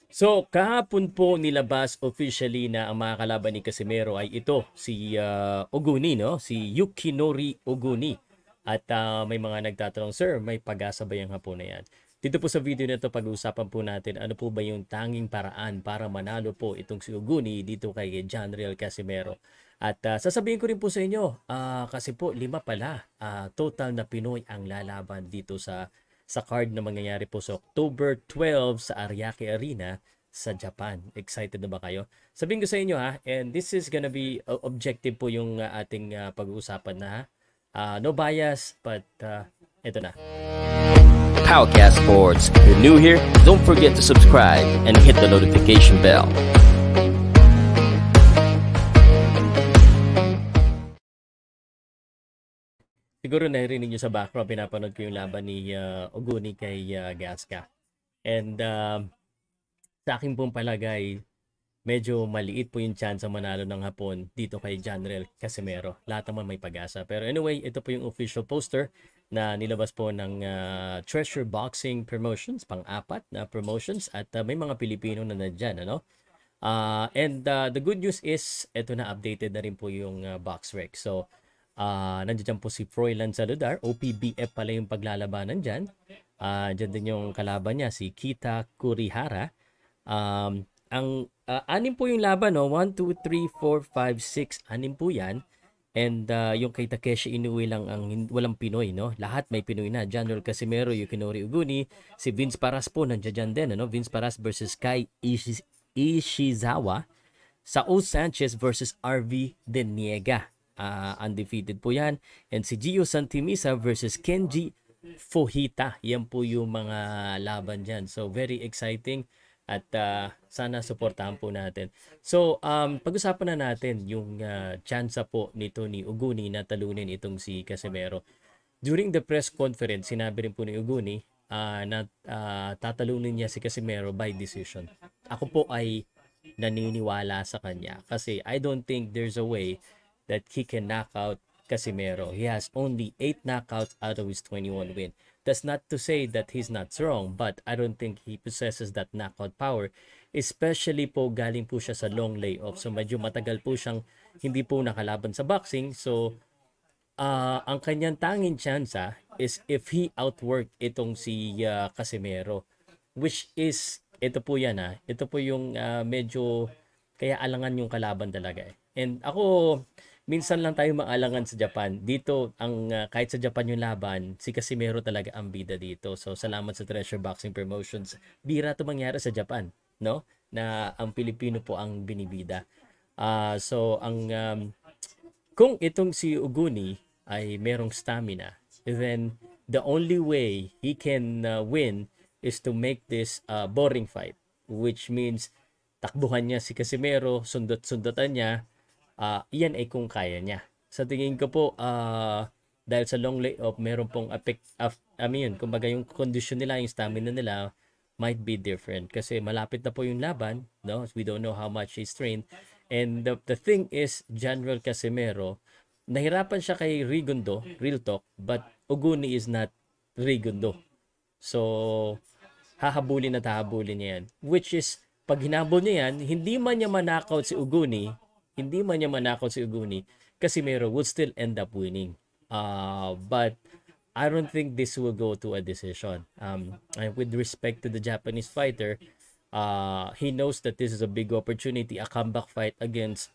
So, kahapon po nilabas officially na ang mga kalaban ni Casimero ay ito, si Oguni, no? Si Yukinori Oguni. At may mga nagtatanong, Sir, may pag-asa ba yung hapon na yan? Dito po sa video na ito, pag-uusapan po natin ano po ba yung tanging paraan para manalo po itong si Oguni dito kay John Riel Casimero. At sasabihin ko rin po sa inyo, kasi po 5 pala total na Pinoy ang lalaban dito sa card na mangyayari po sa October 12 sa Ariake Arena sa Japan. Excited na ba kayo? Sabihin ko sa inyo ha, and this is gonna be objective po yung ating pag-uusapan na ha. No bias, but ito na. Powercast Sports. If you're new here, don't forget to subscribe and hit the notification bell. Siguro narinig nyo sa background, pinapanood ko yung laban ni Oguni kay Gasca. And sa akin pong palagay, medyo maliit po yung chance ang manalo ng hapon dito kay John Riel Casimero. Lahat naman may pag-asa. Pero anyway, ito po yung official poster na nilabas po ng Treasure Boxing Promotions, pang-apat na promotions. At may mga Pilipino na nandyan, ano? And the good news is, ito na updated na rin po yung box rec. So, nandiyan po si Froilan Saludar, OPBF pala yung paglalabanan dyan. Dyan din yung kalaban niya, si Kita Kurihara. Anim po yung laban, no? 1, 2, 3, 4, 5, 6. Anim po yan. And yung kay Takeshi Inoue lang ang walang Pinoy, no? Lahat may Pinoy na. John Riel Casimero, Yukinori Oguni. Si Vince Paras po, nandiyan din, ano? Vince Paras versus Kai Ishizawa. Saul Sanchez versus RV Deniega. Undefeated po yan. And si Gio Santimisa versus Kenji Fujita. Yan po yung mga laban dyan. So, very exciting. At sana suportahan po natin. So, pag-usapan na natin yung chance po nito ni Oguni na talunin itong si Casimero. During the press conference, sinabi rin po ni Oguni na tatalunin niya si Casimero by decision. Ako po ay naniniwala sa kanya kasi I don't think there's a way that he can knock out Casimero. He has only 8 knockouts out of his 21 win. That's not to say that he's not strong, but I don't think he possesses that knockout power. Especially po galing po siya sa long layoff. So medyo matagal po siyang hindi po nakalaban sa boxing. So ang kanyang tanging tsansa is if he outwork itong si Casimero. Which is, ito po yan ha. Ito po yung medyo kaya alangan yung kalaban talaga eh. And ako, minsan lang tayo maalangan sa Japan. Dito, kahit sa Japan yung laban, si Casimero talaga ang bida dito. So, salamat sa Treasure Boxing Promotions. Bira ito mangyari sa Japan, no? Na ang Pilipino po ang binibida. So, kung itong si Oguni ay merong stamina, then the only way he can win is to make this boring fight. Which means, takbuhan niya si Casimero, sundot-sundotan niya, iyan ay kung kaya niya. Sa tingin ko po, dahil sa long layoff, meron pong kumbaga yung condition nila, yung stamina nila, might be different. Kasi malapit na po yung laban, no? We don't know how much he's trained. And the thing is, John Riel Casimero, nahirapan siya kay Rigondo, real talk, but Oguni is not Rigondo. So, hahabulin niya yan. Which is, pag hinabol niya yan, hindi man niya manakaut si Oguni, Casimero would still end up winning. But I don't think this will go to a decision. And with respect to the Japanese fighter, he knows that this is a big opportunity, a comeback fight against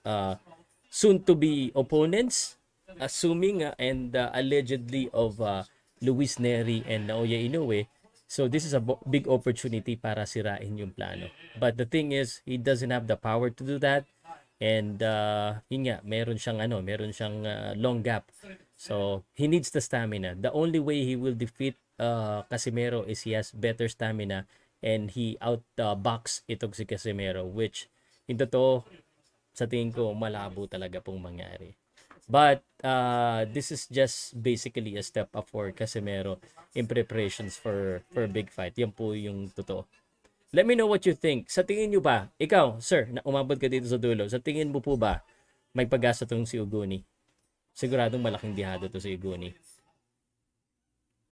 soon-to-be opponents, assuming and allegedly of Luis Neri and Naoya Inoue. So this is a big opportunity para sirain yung plano. But the thing is, he doesn't have the power to do that. And yun nga, meron siyang long gap. So he needs the stamina. The only way he will defeat Casimero is he has better stamina and he outbox itong si Casimero, which in totoo sa tingin ko malabo talaga pong mangyari. But this is just basically a step up for Casimero in preparations for a big fight. Yan po yung totoo. Let me know what you think. Sa tingin nyo ba, ikaw, sir, na umabot ka dito sa dulo, sa tingin mo po ba, may pag-asa tong si Oguni? Siguradong malaking bihado to si Oguni.